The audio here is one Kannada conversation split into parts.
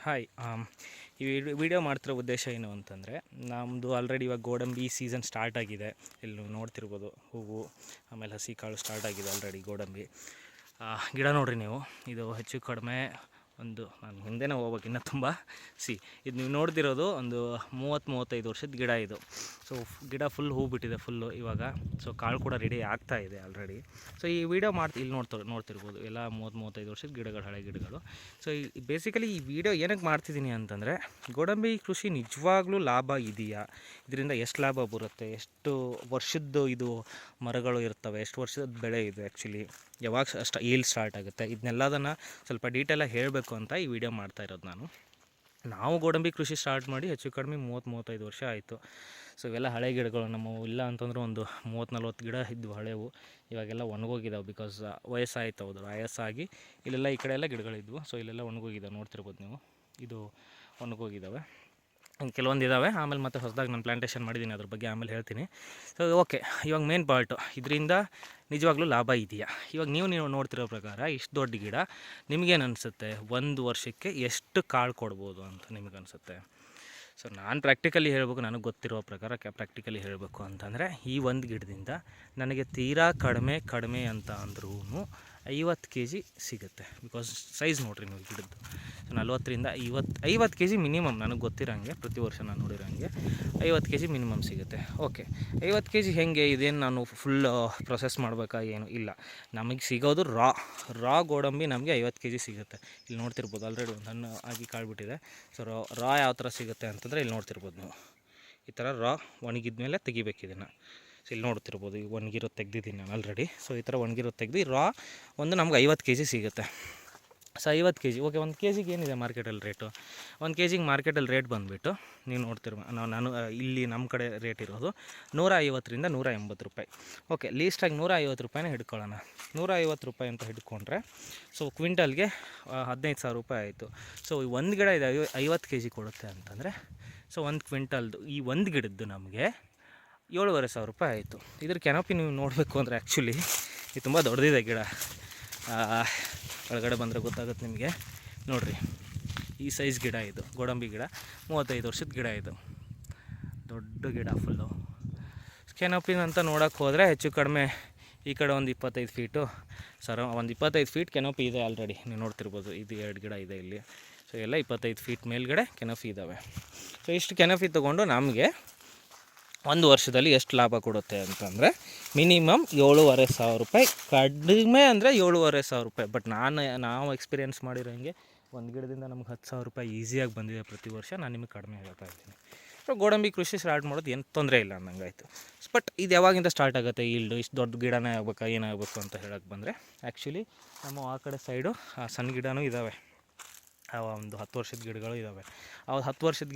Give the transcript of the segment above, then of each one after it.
ಹಾಯ್. ಈ ವಿಡಿಯೋ ಮಾಡ್ತಿರೋ ಉದ್ದೇಶ ಏನು ಅಂತಂದರೆ, ನಮ್ಮದು ಆಲ್ರೆಡಿ ಇವಾಗ ಗೋಡಂಬಿ ಸೀಸನ್ ಸ್ಟಾರ್ಟ್ ಆಗಿದೆ. ಇಲ್ಲಿ ನೀವು ನೋಡ್ತಿರ್ಬೋದು, ಹೂವು ಆಮೇಲೆ ಹಸಿ ಕಾಳು ಸ್ಟಾರ್ಟ್ ಆಗಿದೆ ಆಲ್ರೆಡಿ ಗೋಡಂಬಿ. ಗಿಡ ನೋಡಿರಿ ನೀವು, ಇದು ಹೆಚ್ಚು ಕಡಿಮೆ ಒಂದು ನಾನು ಹಿಂದೆನೇ ಹೋಗ್ಬೇಕು ಇನ್ನೂ ತುಂಬ. ಇದು ನೀವು ನೋಡ್ತಿರೋದು ಒಂದು 30-35 ವರ್ಷದ ಗಿಡ ಇದು. ಸೊ ಗಿಡ ಫುಲ್ ಹೂ ಬಿಟ್ಟಿದೆ ಫುಲ್ಲು ಇವಾಗ. ಸೊ ಕಾಳು ಕೂಡ ರೆಡಿ ಆಗ್ತಾ ಇದೆ ಆಲ್ರೆಡಿ. ಸೊ ಈ ವಿಡಿಯೋ ಇಲ್ಲಿ ನೋಡ್ತಿರ್ಬೋದು ಎಲ್ಲ 30-35 ವರ್ಷದ ಗಿಡಗಳು, ಹಳೆ ಗಿಡಗಳು. ಸೊ ಈ ಬೇಸಿಕಲಿ ಈ ವಿಡಿಯೋ ಏನಕ್ಕೆ ಮಾಡ್ತಿದ್ದೀನಿ ಅಂತಂದರೆ, ಗೋಡಂಬಿ ಕೃಷಿ ನಿಜವಾಗ್ಲೂ ಲಾಭ ಇದೆಯಾ, ಇದರಿಂದ ಎಷ್ಟು ಲಾಭ ಬರುತ್ತೆ, ಎಷ್ಟು ವರ್ಷದ್ದು ಇದು ಮರಗಳು ಇರ್ತವೆ, ಎಷ್ಟು ವರ್ಷದ ಬೆಳೆ ಇದು ಆ್ಯಕ್ಚುಲಿ, ಯಾವಾಗ ಸ್ಟಾರ್ಟ್ ಆಗುತ್ತೆ, ಇದನ್ನೆಲ್ಲದನ್ನು ಸ್ವಲ್ಪ ಡೀಟೇಲಾಗಿ ಹೇಳಬೇಕು ಅಂತ ಈ ವಿಡಿಯೋ ಮಾಡ್ತಾ ಇರೋದು ನಾನು. ನಾವು ಗೋಡಂಬಿ ಕೃಷಿ ಸ್ಟಾರ್ಟ್ ಮಾಡಿ ಹೆಚ್ಚು ಕಡಿಮೆ 30-35 ವರ್ಷ ಆಯಿತು. ಸೊ ಇವೆಲ್ಲ ಹಳೆ ಗಿಡಗಳು ನಮ್ಮವು. ಇಲ್ಲ ಅಂತಂದ್ರೆ ಒಂದು 30-40 ಗಿಡ ಇದ್ದವು ಹಳೆವು. ಇವಾಗೆಲ್ಲ ಒಣಗೋಗಿದ್ದಾವೆ, ಬಿಕಾಸ್ ವಯಸ್ಸಾಯ್ತು. ಹೌದು, ವಯಸ್ಸಾಗಿ ಇಲ್ಲೆಲ್ಲ ಈ ಕಡೆ ಎಲ್ಲ ಗಿಡಗಳಿದ್ವು. ಸೊ ಇಲ್ಲೆಲ್ಲ ಒಣಗೋಗಿದ್ದಾವೆ, ನೋಡ್ತಿರ್ಬೋದು ನೀವು. ಇದು ಒಣಗೋಗಿದ್ದಾವೆ, ಕೆಲವೊಂದು ಇದ್ದಾವೆ. ಆಮೇಲೆ ಮತ್ತೆ ಹೊಸದಾಗಿ ನಾನು ಪ್ಲಾಂಟೇಷನ್ ಮಾಡಿದ್ದೀನಿ, ಅದ್ರ ಬಗ್ಗೆ ಆಮೇಲೆ ಹೇಳ್ತೀನಿ. ಸೊ ಓಕೆ, ಇವಾಗ ಮೇನ್ ಪಾರ್ಟು, ಇದರಿಂದ ನಿಜವಾಗ್ಲೂ ಲಾಭ ಇದೆಯಾ. ಇವಾಗ ನೀವು ನೋಡ್ತಿರೋ ಪ್ರಕಾರ ಇಷ್ಟು ದೊಡ್ಡ ಗಿಡ, ನಿಮಗೇನು ಅನಿಸುತ್ತೆ ಒಂದು ವರ್ಷಕ್ಕೆ ಎಷ್ಟು ಕಾಳು ಕೊಡ್ಬೋದು ಅಂತ ನಿಮಗನ್ಸುತ್ತೆ? ಸೊ ನಾನು ಪ್ರಾಕ್ಟಿಕಲಿ ಹೇಳಬೇಕು, ನನಗೆ ಗೊತ್ತಿರೋ ಪ್ರಕಾರ ಪ್ರಾಕ್ಟಿಕಲಿ ಹೇಳಬೇಕು ಅಂತಂದರೆ, ಈ ಒಂದು ಗಿಡದಿಂದ ನನಗೆ ತೀರಾ ಕಡಿಮೆ ಅಂತ ಅಂದ್ರೂ 50 kg ಸಿಗುತ್ತೆ. ಬಿಕಾಸ್ ಸೈಜ್ ನೋಡಿರಿ ನೀವು ಗಿಡದ್ದು. 40ರಿಂದ 50 kg ಮಿನಿಮಮ್, ನನಗೆ ಗೊತ್ತಿರೋಂಗೆ, ಪ್ರತಿ ವರ್ಷ ನಾನು ನೋಡಿರೋಂಗೆ 50 kg ಮಿನಿಮಮ್ ಸಿಗುತ್ತೆ. ಓಕೆ, 50 kg ಹೇಗೆ, ಇದೇನು ನಾನು ಫುಲ್ ಪ್ರೊಸೆಸ್ ಮಾಡಬೇಕಾ ಏನು ಇಲ್ಲ. ನಮಗೆ ಸಿಗೋದು ರಾ ಗೋಡಂಬಿ ನಮಗೆ 50 kg ಸಿಗುತ್ತೆ. ಇಲ್ಲಿ ನೋಡ್ತಿರ್ಬೋದು, ಆಲ್ರೆಡಿ ಒಂದು ಹಣ್ಣು ಆಗಿ ಕಾಳ್ಬಿಟ್ಟಿದೆ. ಸೊ ರಾ ಯಾವ ಥರ ಸಿಗುತ್ತೆ ಅಂತಂದರೆ, ಇಲ್ಲಿ ನೋಡ್ತಿರ್ಬೋದು ನೀವು, ಈ ಥರ ರಾ ಒಣಗಿದ್ಮೇಲೆ ತೆಗಿಬೇಕು ಇದನ್ನು. ಸೊ ಇಲ್ಲಿ ನೋಡ್ತಿರ್ಬೋದು, ಈಗ ಒಣಗಿರೋದು ತೆಗ್ದಿದ್ದೀನಿ ನಾನು ಆಲ್ರೆಡಿ. ಸೊ ಈ ಥರ ಒಣಗಿರೋದು ತೆಗೆದು ರಾ ಒಂದು ನಮ್ಗೆ 50 kg ಸಿಗುತ್ತೆ. So 50 kg, okay. 1 kg ಏನಿದೆ ಮಾರ್ಕೆಟಲ್ಲಿ ರೇಟು? 1 kg ಮಾರ್ಕೆಟಲ್ಲಿ ರೇಟ್ ಬಂದುಬಿಟ್ಟು ನೀವು ನೋಡ್ತಿರ್ಬೋದು, ನಾನು ಇಲ್ಲಿ ನಮ್ಮ ಕಡೆ ರೇಟ್ ಇರೋದು 150ರಿಂದ 180 ರೂಪಾಯಿ. ಓಕೆ, ಲೀಸ್ಟಾಗಿ 150 ರೂಪಾಯಿನೇ ಹಿಡ್ಕೊಳ್ಳೋಣ. 150 ರೂಪಾಯಿ ಅಂತ ಹಿಡ್ಕೊಂಡ್ರೆ, ಸೊ ಕ್ವಿಂಟಲ್ಗೆ 15,000 ರೂಪಾಯಿ ಆಯಿತು. ಸೊ ಒಂದು ಗಿಡ ಇದೆ 50 kg ಕೊಡುತ್ತೆ ಅಂತಂದರೆ, ಸೊ ಒಂದು ಕ್ವಿಂಟಲ್ದು ಈ ಒಂದು ಗಿಡದ್ದು ನಮಗೆ 7,500 ರೂಪಾಯಿ ಆಯಿತು. ಇದ್ರ ಕೆನಪಿ ನೀವು ನೋಡಬೇಕು ಅಂದರೆ ಆ್ಯಕ್ಚುಲಿ ಇದು ತುಂಬ ದೊಡ್ಡದಿದೆ ಗಿಡ. ಒಳಗಡೆ ಬಂದರೆ ಗೊತ್ತಾಗುತ್ತೆ ನಿಮಗೆ. ನೋಡಿರಿ, ಈ ಸೈಜ್ ಗಿಡ ಇದು, ಗೋಡಂಬಿ ಗಿಡ, 35 ವರ್ಷದ ಗಿಡ ಇದು, ದೊಡ್ಡ ಗಿಡ ಫುಲ್ಲು. ಕೆನಪಿನ ಅಂತ ನೋಡೋಕ್ಕೆ ಹೋದರೆ ಹೆಚ್ಚು ಕಡಿಮೆ ಈ ಕಡೆ ಒಂದು 25 ಫೀಟು, ಒಂದು 25 ಫೀಟ್ ಕೆನಪಿ ಇದೆ ಆಲ್ರೆಡಿ. ನೀವು ನೋಡ್ತಿರ್ಬೋದು, ಇದು 2 ಗಿಡ ಇದೆ ಇಲ್ಲಿ. ಸೊ ಎಲ್ಲ 25 ಫೀಟ್ ಮೇಲ್ಗಡೆ ಕೆನಫಿ ಇದ್ದಾವೆ. ಸೊ ಇಷ್ಟು ಕೆನಫಿ ತೊಗೊಂಡು ನಮಗೆ ಒಂದು ವರ್ಷದಲ್ಲಿ ಎಷ್ಟು ಲಾಭ ಕೊಡುತ್ತೆ ಅಂತಂದರೆ, ಮಿನಿಮಮ್ 7,500 ರೂಪಾಯಿ. ಕಡಿಮೆ ಅಂದರೆ 7,500 ರೂಪಾಯಿ. ಬಟ್ ನಾವು ಎಕ್ಸ್ಪೀರಿಯೆನ್ಸ್ ಮಾಡಿರೋಂಗೆ ಒಂದು ಗಿಡದಿಂದ ನಮ್ಗೆ 10,000 ರೂಪಾಯಿ ಈಸಿಯಾಗಿ ಬಂದಿದೆ ಪ್ರತಿ ವರ್ಷ. ನಾನು ನಿಮಗೆ ಕಡಿಮೆ ಹೇಳ್ತಾ ಇದ್ದೀನಿ. ಸೊ ಗೋಡಂಬಿ ಕೃಷಿ ಸ್ಟಾರ್ಟ್ ಮಾಡೋದು ಏನು ತೊಂದರೆ ಇಲ್ಲ ಅನ್ನಂಗಾಯ್ತು. ಬಟ್ ಇದು ಯಾವಾಗಿಂದ ಸ್ಟಾರ್ಟ್ ಆಗುತ್ತೆ ಈಲ್ಡು? ಇಷ್ಟು ದೊಡ್ಡ ಗಿಡನೇ ಆಗ್ಬೇಕಾ, ಏನಾಗಬೇಕು ಅಂತ ಹೇಳೋಕ್ಕೆ ಬಂದರೆ, ಆ್ಯಕ್ಚುಲಿ ನಮ್ಮ ಆ ಕಡೆ ಸೈಡು ಸಣ್ಣ ಗಿಡನೂ ಇದ್ದಾವೆ. ಒಂದು 10 ವರ್ಷದ ಗಿಡಗಳು ಇದ್ದಾವೆ. ಆ 10 ವರ್ಷದ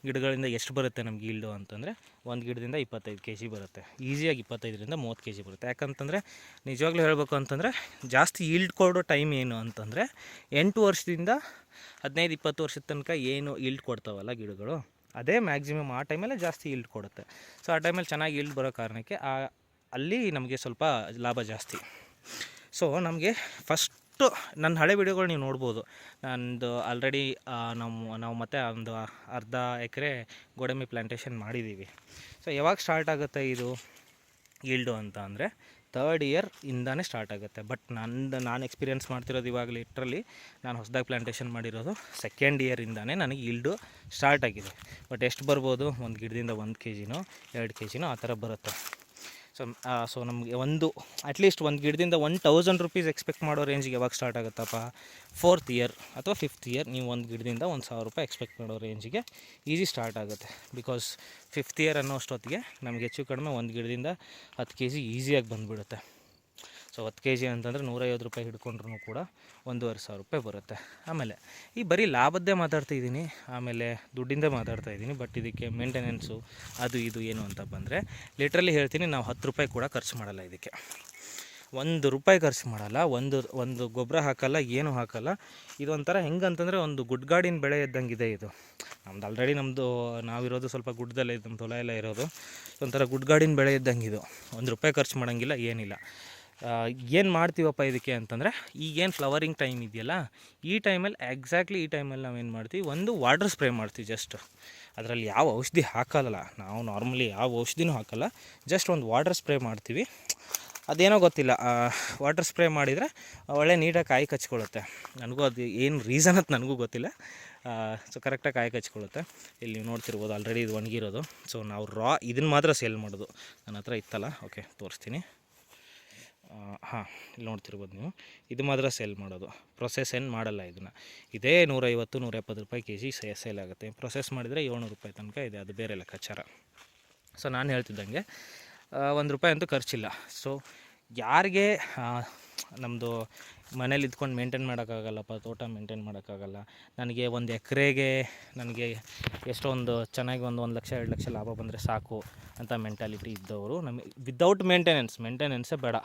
ಗಿಡಗಳಿಂದ ಎಷ್ಟು ಬರುತ್ತೆ ನಮ್ಗೆ ಈಲ್ಡು ಅಂತಂದರೆ, ಒಂದು ಗಿಡದಿಂದ 25 kg ಬರುತ್ತೆ. ಈಸಿಯಾಗಿ 25ರಿಂದ 30 kg ಬರುತ್ತೆ. ಯಾಕಂತಂದರೆ ನಿಜವಾಗ್ಲೂ ಹೇಳಬೇಕು ಅಂತಂದರೆ, ಜಾಸ್ತಿ ಈಲ್ಡ್ ಕೊಡೋ ಟೈಮ್ ಏನು ಅಂತಂದರೆ 8 ವರ್ಷದಿಂದ 15-20 ವರ್ಷದ ತನಕ ಏನು ಈಲ್ಡ್ ಕೊಡ್ತಾವಲ್ಲ ಗಿಡಗಳು, ಅದೇ ಮ್ಯಾಕ್ಸಿಮಮ್. ಆ ಟೈಮಲ್ಲೇ ಜಾಸ್ತಿ ಈಲ್ಡ್ ಕೊಡುತ್ತೆ. ಸೊ ಆ ಟೈಮಲ್ಲಿ ಚೆನ್ನಾಗಿ ಈಲ್ಡ್ ಬರೋ ಕಾರಣಕ್ಕೆ ಅಲ್ಲಿ ನಮಗೆ ಸ್ವಲ್ಪ ಲಾಭ ಜಾಸ್ತಿ. ಸೊ ನಮಗೆ ಫಸ್ಟು ನನ್ನ ಹಳೆ ವಿಡಿಯೋಗಳು ನೀವು ನೋಡ್ಬೋದು. ನಂದು ಆಲ್ರೆಡಿ ನಾವು ಮತ್ತೆ ಒಂದು ಅರ್ಧ ಎಕರೆ ಗೋಡಂಬಿ ಪ್ಲಾಂಟೇಷನ್ ಮಾಡಿದ್ದೀವಿ. ಸೊ ಯಾವಾಗ ಸ್ಟಾರ್ಟ್ ಆಗುತ್ತೆ ಇದು ಈಲ್ಡು ಅಂತ ಅಂದರೆ, 3rd ಇಯರ್ ಇಂದಾನೇ ಸ್ಟಾರ್ಟ್ ಆಗುತ್ತೆ. ಬಟ್ ನಾನು ಎಕ್ಸ್ಪೀರಿಯೆನ್ಸ್ ಮಾಡ್ತಿರೋದು ಇವಾಗ ಲಿಟ್ರಲಿ ನಾನು ಹೊಸದಾಗಿ ಪ್ಲಾಂಟೇಷನ್ ಮಾಡಿರೋದು 2nd ಇಯರಿಂದಾನೇ ನನಗೆ ಈಲ್ಡು ಸ್ಟಾರ್ಟ್ ಆಗಿದೆ. ಬಟ್ ಎಷ್ಟು ಬರ್ಬೋದು, ಒಂದು ಗಿಡದಿಂದ 1 kgನೋ 2 kgನೋ ಆ ಥರ ಬರುತ್ತೆ. ಸೊ ನಮಗೆ ಅಟ್ಲೀಸ್ಟ್ ಒಂದು ಗಿಡದಿಂದ 1,000 ರೂಪೀಸ್ ಎಕ್ಸ್ಪೆಕ್ಟ್ ಮಾಡೋ ರೇಂಜಿಗೆ ಯಾವಾಗ ಸ್ಟಾರ್ಟ್ ಆಗುತ್ತಪ್ಪ? 4th ಇಯರ್ ಅಥವಾ 5th ಇಯರ್. ನೀವು ಒಂದು ಗಿಡದಿಂದ 1,000 ರೂಪಾಯಿ ಎಕ್ಸ್ಪೆಕ್ಟ್ ಮಾಡೋ ರೇಂಜಿಗೆ ಈಸಿ ಸ್ಟಾರ್ಟ್ ಆಗುತ್ತೆ. ಬಿಕಾಸ್ 5th ಇಯರ್ ಅನ್ನೋ ಅಷ್ಟೊತ್ತಿಗೆ ನಮಗೆ ಹೆಚ್ಚು ಕಡಿಮೆ ಒಂದು ಗಿಡದಿಂದ 10 kg ಈಸಿಯಾಗಿ ಬಂದುಬಿಡುತ್ತೆ. ಸೊ 10 kg ಅಂತಂದರೆ 150 ರೂಪಾಯಿ ಹಿಡ್ಕೊಂಡ್ರೂ ಕೂಡ 1,500 ರೂಪಾಯಿ ಬರುತ್ತೆ. ಆಮೇಲೆ ಈ ಬರೀ ಲಾಭದ್ದೇ ಮಾತಾಡ್ತಾಯಿದ್ದೀನಿ, ಆಮೇಲೆ ದುಡ್ಡಿಂದ ಮಾತಾಡ್ತಾಯಿದ್ದೀನಿ. ಬಟ್ ಇದಕ್ಕೆ ಮೇಂಟೆನೆನ್ಸು ಅದು ಇದು ಏನು ಅಂತ ಬಂದರೆ, ಲಿಟ್ರಲಿ ಹೇಳ್ತೀನಿ, ನಾವು 10 ರೂಪಾಯಿ ಕೂಡ ಖರ್ಚು ಮಾಡಲ್ಲ ಇದಕ್ಕೆ. 1 ರೂಪಾಯಿ ಖರ್ಚು ಮಾಡಲ್ಲ. ಒಂದು ಗೊಬ್ಬರ ಹಾಕಲ್ಲ, ಏನೂ ಹಾಕಲ್ಲ. ಇದೊಂಥರ ಹೆಂಗಂತಂದರೆ ಒಂದು ಗುಡ್ಗಾಡಿನ ಬೆಳೆ ಇದ್ದಂಗಿದೆ ಇದು. ನಮ್ದು ಆಲ್ರೆಡಿ ನಾವಿರೋದು ಸ್ವಲ್ಪ ಗುಡ್ಡದಲ್ಲೇ, ನಮ್ಮ ಹೊಲ ಎಲ್ಲ ಇರೋದು ಒಂಥರ ಗುಡ್ಗಾಡಿನ ಬೆಳೆ ಇದ್ದಂಗೆ ಇದು. 1 ರೂಪಾಯಿ ಖರ್ಚು ಮಾಡೋಂಗಿಲ್ಲ, ಏನಿಲ್ಲ. ಏನು ಮಾಡ್ತೀವಪ್ಪ ಇದಕ್ಕೆ ಅಂತಂದರೆ, ಈಗೇನು ಫ್ಲವರಿಂಗ್ ಟೈಮ್ ಇದೆಯಲ್ಲ, ಈ ಟೈಮಲ್ಲಿ ಎಕ್ಸಾಕ್ಟ್ಲಿ ಈ ಟೈಮಲ್ಲಿ ನಾವೇನು ಮಾಡ್ತೀವಿ, ಒಂದು ವಾಟರ್ ಸ್ಪ್ರೇ ಮಾಡ್ತೀವಿ. ಜಸ್ಟ್ ಅದರಲ್ಲಿ ಯಾವ ಔಷಧಿ ಹಾಕಲ್ಲ ನಾವು, ನಾರ್ಮಲಿ ಯಾವ ಔಷಧಿನೂ ಹಾಕಲ್ಲ, ಜಸ್ಟ್ ಒಂದು ವಾಟರ್ ಸ್ಪ್ರೇ ಮಾಡ್ತೀವಿ. ಅದೇನೋ ಗೊತ್ತಿಲ್ಲ, ವಾಟರ್ ಸ್ಪ್ರೇ ಮಾಡಿದರೆ ಒಳ್ಳೆ ನೀಟಾಗಿ ಕಾಯಿ ಕಚ್ಕೊಳ್ಳುತ್ತೆ. ನನಗೂ ಅದು ಏನು ರೀಸನ್ ಅಂತ ನನಗೂ ಗೊತ್ತಿಲ್ಲ. ಸೊ ಕರೆಕ್ಟಾಗಿ ಕಾಯಿ ಕಚ್ಕೊಳ್ಳುತ್ತೆ. ಇಲ್ಲಿ ನೀವು ನೋಡ್ತಿರ್ಬೋದು ಆಲ್ರೆಡಿ ಇದು ಒಣಗಿರೋದು. ಸೊ ನಾವು ಇದನ್ನು ಮಾತ್ರ ಸೇಲ್ ಮಾಡೋದು. ನನ್ನ ಹತ್ರ ಇತ್ತಲ್ಲ, ಓಕೆ ತೋರಿಸ್ತೀನಿ. ಹಾಂ, ಇಲ್ಲಿ ನೋಡ್ತಿರ್ಬೋದು ನೀವು, ಇದು ಮಾತ್ರ ಸೇಲ್ ಮಾಡೋದು. ಪ್ರೊಸೆಸ್ ಏನು ಮಾಡಲ್ಲ ಇದನ್ನು. ಇದೇ 150-170 ರೂಪಾಯಿ kg ಸೇಲ್ ಆಗುತ್ತೆ. ಪ್ರೊಸೆಸ್ ಮಾಡಿದರೆ 700 ರೂಪಾಯಿ ತನಕ ಇದೆ, ಅದು ಬೇರೆ ಲೆಕ್ಕಾಚಾರ. ಸೊ ನಾನು ಹೇಳ್ತಿದ್ದಂಗೆ ₹1 ಅಂತೂ ಖರ್ಚಿಲ್ಲ. ಸೊ ಯಾರಿಗೆ ನಮ್ಮದು ಮನೇಲಿ ಇದ್ಕೊಂಡು ಮೇಂಟೈನ್ ಮಾಡೋಕ್ಕಾಗಲ್ಲಪ್ಪ, ತೋಟ ಮೇಂಟೈನ್ ಮಾಡೋಕ್ಕಾಗಲ್ಲ, ನನಗೆ ಒಂದು ಎಕರೆಗೆ ನನಗೆ ಎಷ್ಟೋ ಒಂದು ಚೆನ್ನಾಗಿ ಒಂದು 1 ಲಕ್ಷ 2 ಲಕ್ಷ ಲಾಭ ಬಂದರೆ ಸಾಕು ಅಂತ ಮೆಂಟಾಲಿಟಿ ಇದ್ದವರು, ನಮಗೆ ವಿದೌಟ್ ಮೇಂಟೆನೆನ್ಸೇ ಬೇಡ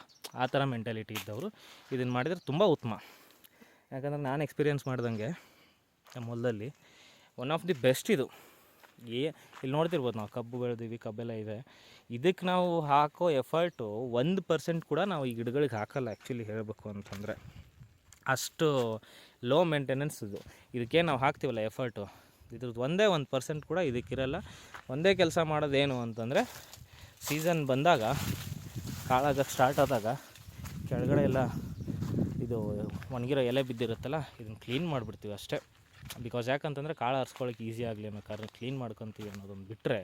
ಆ ಥರ ಮೆಂಟಾಲಿಟಿ ಇದ್ದವರು ಇದನ್ನು ಮಾಡಿದರೆ ತುಂಬ ಉತ್ತಮ. ಯಾಕಂದರೆ ನಾನು ಎಕ್ಸ್ಪೀರಿಯೆನ್ಸ್ ಮಾಡ್ದಂಗೆ ನಮ್ಮ ಹೊಲದಲ್ಲಿ ಒನ್ ಆಫ್ ದಿ ಬೆಸ್ಟ್ ಇದು. ಇಲ್ಲಿ ನೋಡ್ತಿರ್ಬೋದು ನಾವು ಕಬ್ಬು ಬೆಳೆದೀವಿ, ಕಬ್ಬೆಲ್ಲ ಇದೆ. ಇದಕ್ಕೆ ನಾವು ಹಾಕೋ ಎಫರ್ಟು 1% ಕೂಡ ನಾವು ಈ ಗಿಡಗಳಿಗೆ ಹಾಕಲ್ಲ. ಆ್ಯಕ್ಚುಲಿ ಹೇಳಬೇಕು ಅಂತಂದರೆ ಅಷ್ಟು ಲೋ ಮೇಂಟೆನೆನ್ಸ್ ಇದು. ಇದಕ್ಕೆ ನಾವು ಹಾಕ್ತೀವಲ್ಲ ಎಫರ್ಟು, ಇದ್ರದ್ದು 1% ಕೂಡ ಇದಕ್ಕಿರಲ್ಲ. ಒಂದೇ ಕೆಲಸ ಮಾಡೋದೇನು ಅಂತಂದರೆ, ಸೀಸನ್ ಬಂದಾಗ ಕಾಳಾಗಕ್ಕೆ ಸ್ಟಾರ್ಟ್ ಆದಾಗ ಕೆಳಗಡೆ ಎಲ್ಲ ಇದು ಒಣಗಿರೋ ಎಲೆ ಬಿದ್ದಿರುತ್ತಲ್ಲ, ಇದನ್ನು ಕ್ಲೀನ್ ಮಾಡಿಬಿಡ್ತೀವಿ ಅಷ್ಟೇ. ಬಿಕಾಸ್ ಯಾಕಂತಂದರೆ ಕಾಳು ಹರಿಸ್ಕೊಳ್ಳೋಕೆ ಈಸಿ ಆಗಲಿ ಅನ್ನೋ ಕಾರಣ ಕ್ಲೀನ್ ಮಾಡ್ಕೊತೀವಿ ಅನ್ನೋದೊಂದು ಬಿಟ್ಟರೆ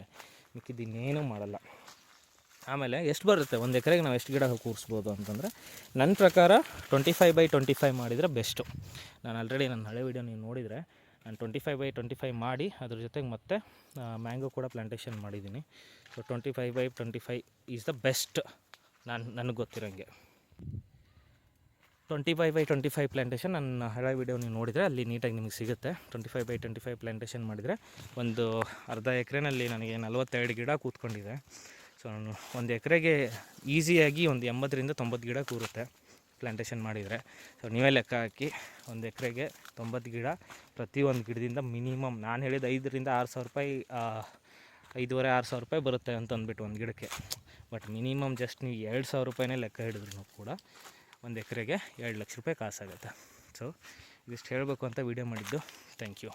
ಮಿಕ್ಕಿದ್ದು ಇನ್ನೇನೂ ಮಾಡಲ್ಲ. ಆಮೇಲೆ ಎಷ್ಟು ಬರುತ್ತೆ ಒಂದು ಎಕರೆಗೆ ನಾವು ಎಷ್ಟು ಗಿಡ ಕೂರಿಸ್ಬೋದು ಅಂತಂದರೆ, ನನ್ನ ಪ್ರಕಾರ 25/25 ಮಾಡಿದರೆ ಬೆಸ್ಟು. ನಾನು ಆಲ್ರೆಡಿ ನನ್ನ ಹಳೆ ವೀಡಿಯೋ ನೀವು ನೋಡಿದರೆ ನಾನು 25/25 ಮಾಡಿ ಅದ್ರ ಜೊತೆಗೆ ಮತ್ತೆ ಮ್ಯಾಂಗೋ ಕೂಡ ಪ್ಲಾಂಟೇಷನ್ ಮಾಡಿದ್ದೀನಿ. ಸೊ 25/25 ಈಸ್ ದ ಬೆಸ್ಟ್ ನನಗೆ ಗೊತ್ತಿರೋಂಗೆ. 25/25 ಪ್ಲಾಂಟೇಷನ್ ನನ್ನ ಹಳೆ ವೀಡಿಯೋ ನೀವು ನೋಡಿದರೆ ಅಲ್ಲಿ ನೀಟಾಗಿ ನಿಮಗೆ ಸಿಗುತ್ತೆ. 25/25 ಪ್ಲಾಂಟೇಷನ್ ಮಾಡಿದರೆ ಒಂದು ಅರ್ಧ ಎಕರೆನಲ್ಲಿ ನನಗೆ 42 ಗಿಡ ಕೂತ್ಕೊಂಡಿದೆ. ಸೊ ನಾನು ಒಂದು ಎಕರೆಗೆ ಈಸಿಯಾಗಿ ಒಂದು 80-90 ಗಿಡ ಕೂರುತ್ತೆ ಪ್ಲಾಂಟೇಷನ್ ಮಾಡಿದರೆ. ಸೊ ನೀವೇ ಲೆಕ್ಕ ಹಾಕಿ, ಒಂದು ಎಕರೆಗೆ 90 ಗಿಡ, ಪ್ರತಿಯೊಂದು ಗಿಡದಿಂದ ಮಿನಿಮಮ್ ನಾನು ಹೇಳಿದ 5,000-6,000 ರೂಪಾಯಿ, 5,500-6,000 ರೂಪಾಯಿ ಬರುತ್ತೆ ಅಂತ ಅಂದ್ಬಿಟ್ಟು ಒಂದು ಗಿಡಕ್ಕೆ. ಬಟ್ ಮಿನಿಮಮ್ ಜಸ್ಟ್ ನೀವು 2,000 ರೂಪಾಯಿನೇ ಲೆಕ್ಕ ಹಿಡಿದ್ರು ಕೂಡ ಒಂದು ಎಕರೆಗೆ 2 ಲಕ್ಷ ರೂಪಾಯಿ ಕಾಸಾಗುತ್ತೆ. ಸೊ ಇದಿಷ್ಟು ಹೇಳಬೇಕು ಅಂತ ವೀಡಿಯೋ ಮಾಡಿದ್ದು. Thank you.